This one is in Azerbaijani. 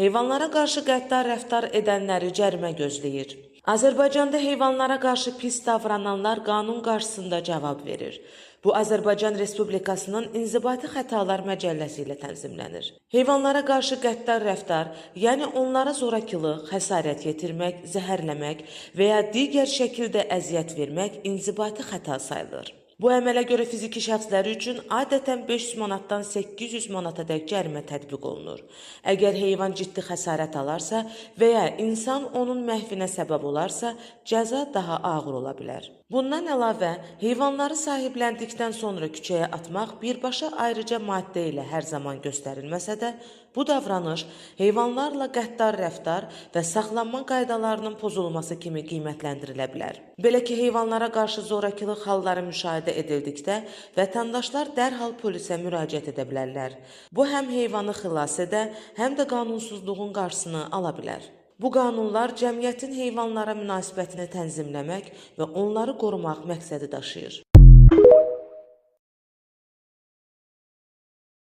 Heyvanlara qarşı qəddar rəftar edənləri cərimə gözləyir. Azərbaycanda heyvanlara qarşı pis davrananlar qanun qarşısında cavab verir. Bu, Azərbaycan Respublikasının İnzibati Xətalar Məcəlləsi ilə tənzimlənir. Heyvanlara qarşı qəddar rəftar, yəni onlara zorakılıq, xəsarət yetirmək, zəhərləmək və ya digər şəkildə əziyyət vermək inzibati xəta sayılır. Bu əmələ görə fiziki şəxslər üçün adətən 500 manatdan 800 manatadək cərimə tətbiq olunur. Əgər heyvan ciddi xəsarət alarsa və ya insan onun məhvinə səbəb olarsa, cəza daha ağır ola bilər. Bundan əlavə, heyvanları sahibləndikdən sonra küçəyə atmaq birbaşa ayrıca maddə ilə hər zaman göstərilməsə də, bu davranış heyvanlarla qəddar rəftar və saxlanma qaydalarının pozulması kimi qiymətləndirilə bilər. Belə ki, heyvanlara qarşı zorakılıq halları müşahidə edildikdə, vətəndaşlar dərhal polisə müraciət edə bilərlər. Bu, həm heyvanı xilas edə, həm də qanunsuzluğun qarşısını ala bilər. Bu qanunlar cəmiyyətin heyvanlara münasibətini tənzimləmək və onları qorumaq məqsədi daşıyır.